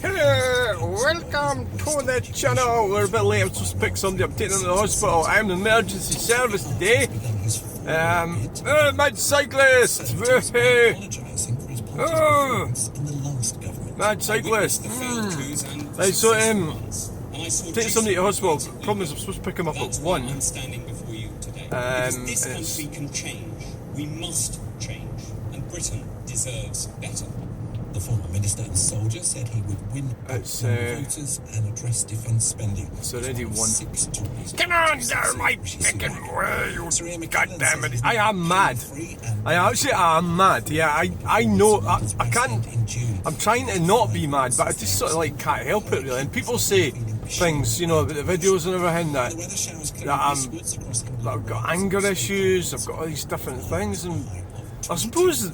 Hello, welcome to the channel. We're a bit late. I'm supposed to pick somebody up, take them to the hospital. I'm the emergency service today. Mad cyclist. Oh, mad cyclist. Right, so take somebody to the hospital. Problem is, I'm supposed to pick him up at 1. Because this country can change. We must change, and Britain deserves better. The former minister and soldier said he would win voters and address defence spending. It's already 1. Come on, there, my picking way. God damn it! I am mad. I actually am mad. Yeah, I know. I can't. I'm trying to not be mad, but I just sort of like can't help it really. And people say things, you know, about the videos and everything that I've got anger issues. I've got all these different things, and I suppose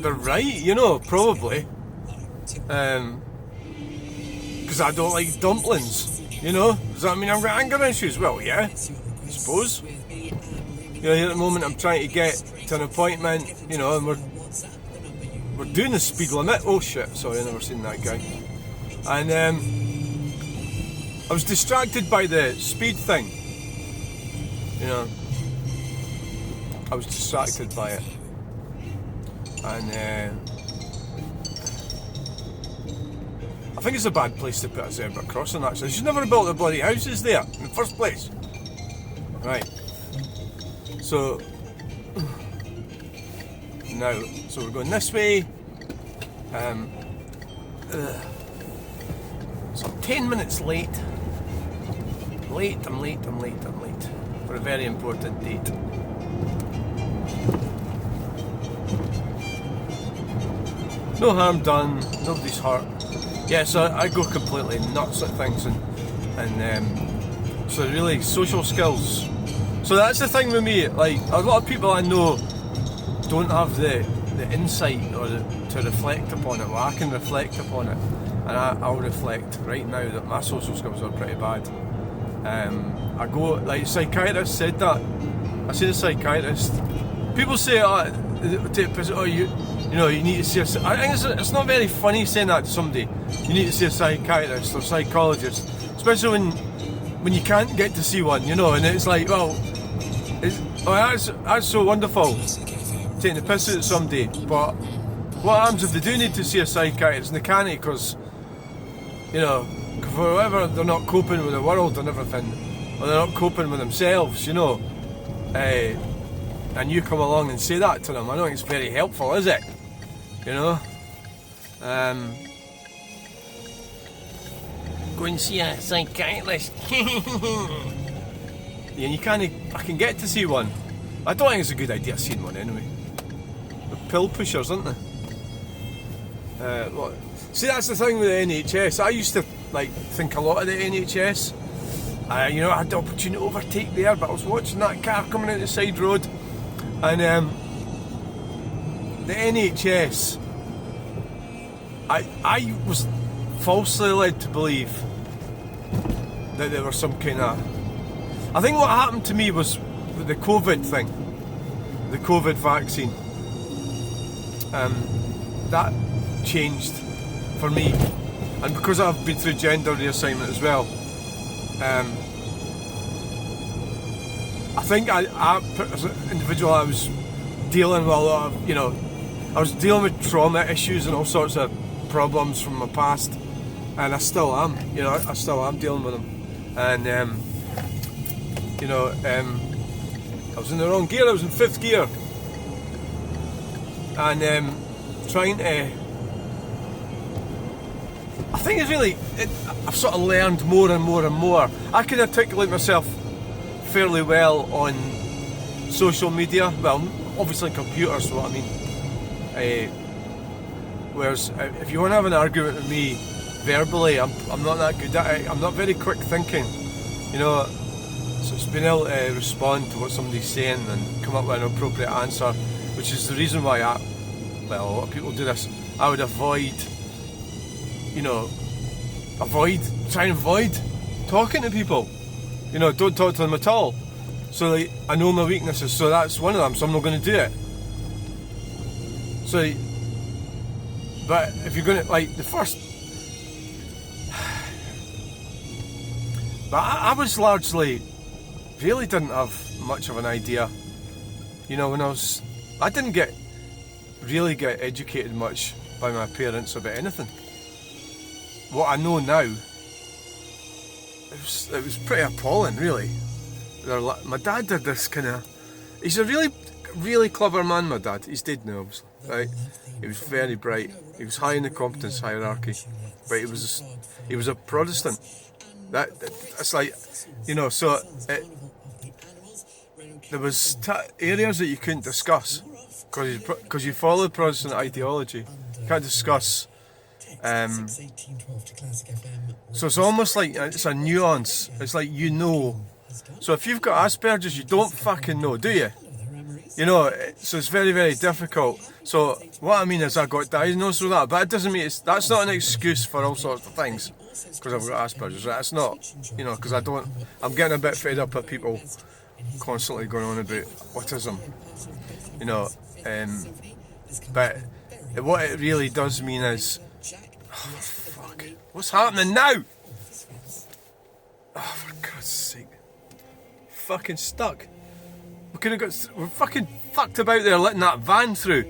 they're right, you know, probably. Because I don't like dumplings, you know. Does that mean I've got anger issues? Well, yeah, I suppose. You know, at the moment I'm trying to get to an appointment, you know, and we're doing the speed limit. Oh shit, sorry, I've never seen that guy. And I was distracted by the speed thing. You know, I was distracted by it. And I think it's a bad place to put a zebra crossing, actually. They should never have built the bloody houses there in the first place. Right. So now, so we're going this way. So I'm 10 minutes late. I'm late for a very important date. No harm done, nobody's hurt. Yeah, so I go completely nuts at things, and so really social skills. So that's the thing with me. Like a lot of people I know don't have the insight or to reflect upon it. Well, I can reflect upon it, and I'll reflect right now that my social skills are pretty bad. I go, like psychiatrist said that. I see the psychiatrist. People say, you know, you need to see I think it's not very funny saying that to somebody. You need to see a psychiatrist or psychologist, especially when you can't get to see one, you know. And it's like, well, that's so wonderful, taking the piss out of somebody. But what happens if they do need to see a psychiatrist and they can't, because, you know, for whatever they're not coping with the world and everything, or they're not coping with themselves, you know. And you come along and say that to them, I don't think it's very helpful, is it? You know? Go and see a psychiatrist. Yeah, you can't. I can get to see one. I don't think it's a good idea seeing one anyway. They're pill pushers, aren't they? See, that's the thing with the NHS. I used to think a lot of the NHS. You know, I had the opportunity to overtake there, but I was watching that car coming out the side road. And the NHS, I was falsely led to believe that there was some kind of... I think what happened to me was with the COVID thing, the COVID vaccine. That changed for me. And because I've been through gender reassignment as well, I think I as an individual, I was dealing with a lot of, you know, I was dealing with trauma issues and all sorts of problems from my past, and I still am, you know, I still am dealing with them. And you know, I was in the wrong gear. I was in 5th gear, and trying to. I think it's really. I've sort of learned more and more and more. I can articulate myself fairly well on social media. Well, obviously computers, what I mean. Whereas if you want to have an argument with me verbally, I'm not that good at it. I'm not very quick thinking, you know. So it's being able to respond to what somebody's saying and come up with an appropriate answer, which is the reason why a lot of people do this. I would avoid, you know, try and avoid talking to people. You know, don't talk to them at all. So like, I know my weaknesses, so that's one of them, so I'm not going to do it. So But if you're going to, like, the first... But I was largely... really didn't have much of an idea. You know, when I didn't really get educated much by my parents about anything. What I know now, it was pretty appalling, really. My dad did this kind of... He's a really, really clever man, my dad. He's dead now, obviously, right? He was very bright. He was high in the competence hierarchy. But he was a Protestant. It's like, you know, so... there was areas that you couldn't discuss because you follow Protestant ideology. You can't discuss. So it's almost like it's a nuance. It's like you know. So if you've got Asperger's, you don't fucking know, do you? You know. So it's very, very difficult. So what I mean is I got diagnosed with that, but it doesn't mean that's not an excuse for all sorts of things. Because I've got Asperger's, right? It's not. You know, because I'm getting a bit fed up of people constantly going on about autism, you know, but what it really does mean is, oh, fuck, what's happening now? Oh, for God's sake, fucking stuck. We're fucking fucked about there letting that van through.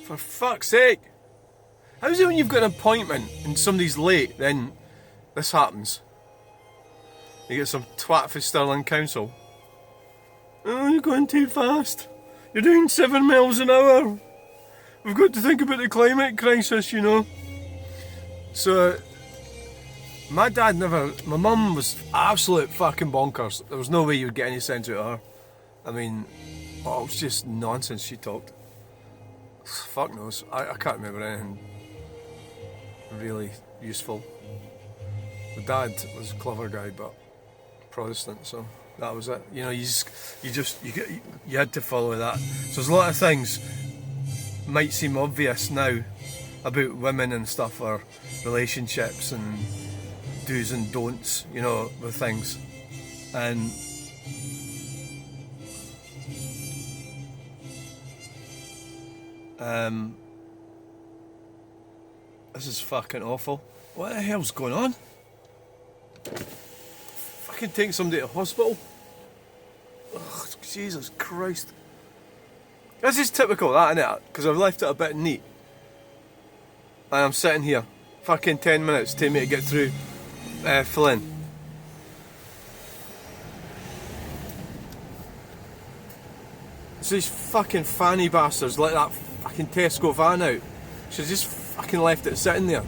For fuck's sake. How's it when you've got an appointment and somebody's late, then this happens? You get some twat for Stirling Council. Oh, you're going too fast. You're doing 7 miles an hour. We've got to think about the climate crisis, you know. So, my mum was absolute fucking bonkers. There was no way you would get any sense out of her. I mean, it was just nonsense she talked. Fuck knows. I can't remember anything really useful. The dad was a clever guy, but Protestant, so that was it. You know, you had to follow that. So there's a lot of things might seem obvious now about women and stuff, or relationships and do's and don'ts, you know, with things. And this is fucking awful. What the hell's going on? Fucking taking somebody to hospital. Oh, Jesus Christ. This is typical, that, innit? Because I've left it a bit neat. And I'm sitting here. Fucking 10 minutes take me to get through Flynn. So these fucking fanny bastards let that fucking Tesco van out. She's just fucking left it sitting there.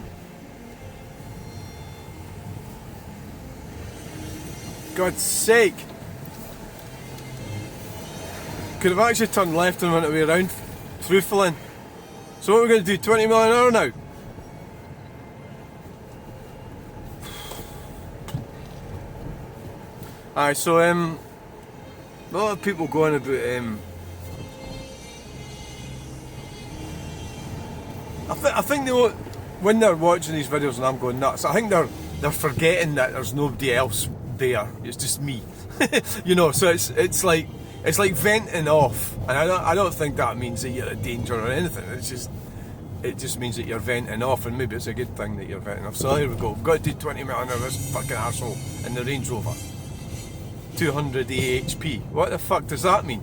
God's sake. Could have actually turned left and went away around through Flynn. So what are we going to do, 20 mile an hour now? Aye, so a lot of people going about I think they, when they're watching these videos and I'm going nuts, I think they're forgetting that there's nobody else there. It's just me, you know. So it's like venting off, and I don't think that means that you're a danger or anything. It just means that you're venting off, and maybe it's a good thing that you're venting off. So here we go. We've got to do 20 mile an hour. This fucking arsehole in the Range Rover, 200 AHP. What the fuck does that mean?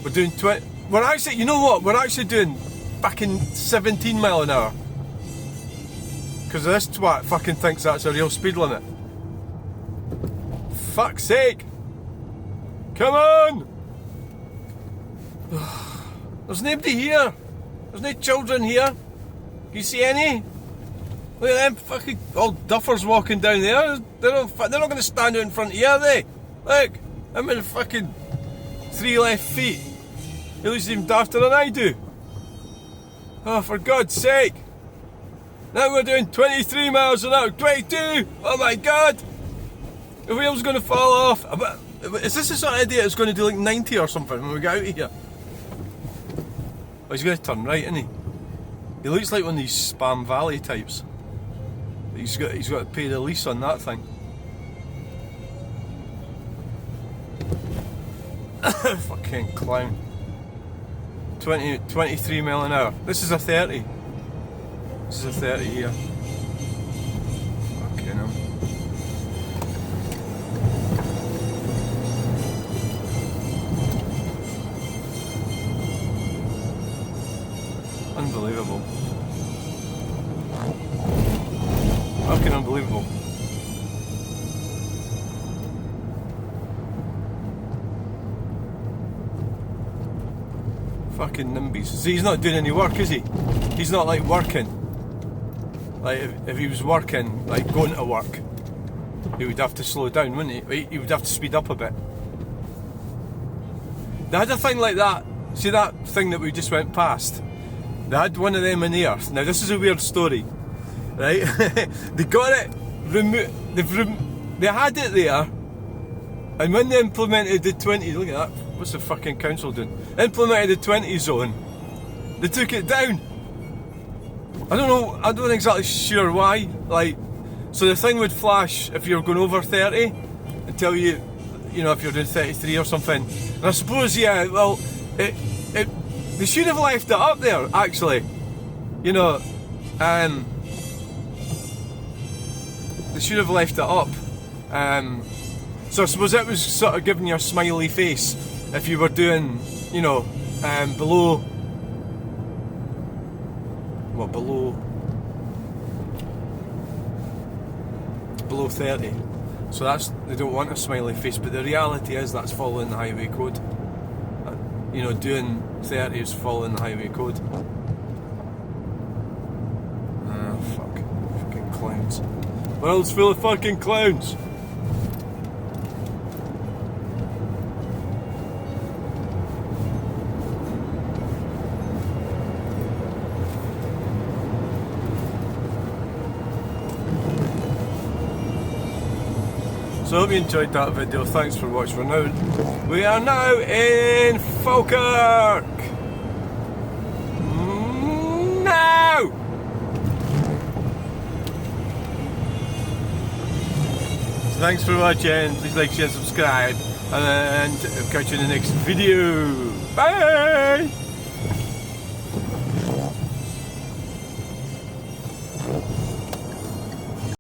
We're doing 20. We're actually, you know what? We're actually doing fucking 17 mile an hour. Because this twat fucking thinks that's a real speed limit. Fuck's sake! Come on! There's nobody here. There's no children here. Can you see any? Look at them fucking old duffers walking down there. They're not going to stand out in front of you, are they? Look, I'm in fucking 3 left feet. He looks even dafter than I do. Oh, for God's sake. Now we're doing 23 miles an hour. 22! Oh my God! The wheel's going to fall off. Is this the sort of idiot that's going to do like 90 or something when we get out of here? Oh, he's going to turn right, isn't he? He looks like one of these Spam Valley types. He's got to pay the lease on that thing. Fucking clown. 23 mile an hour. This is a 30. This is a 30 here. Fucking hell. Unbelievable. Fucking unbelievable. Fucking nimbies. See, he's not doing any work, is he? He's not like working. Like if he was working, like going to work, he would have to slow down, wouldn't he? He would have to speed up a bit. They had a thing like that. See that thing that we just went past? They had one of them in Earth. Now this is a weird story, right? They got it they had it there, and when they implemented the 20, look at that. What's the fucking council doing? Implemented the 20 zone. They took it down. I don't know. I don't exactly sure why. Like, so the thing would flash if you're going over 30 and tell you, you know, if you're doing 33 or something. And I suppose, yeah. Well, they should have left it up there, actually. You know, they should have left it up. So I suppose it was sort of giving you a smiley face if you were doing, you know, below 30. So that's, they don't want a smiley face, but the reality is that's following the highway code. You know, doing 30 is following the highway code. Ah, fuck. Fucking clowns. World's full of fucking clowns. So I hope you enjoyed that video. Thanks for watching. We are now in Falkirk. Now. So thanks for watching. Please like, share, subscribe, and I'll catch you in the next video. Bye.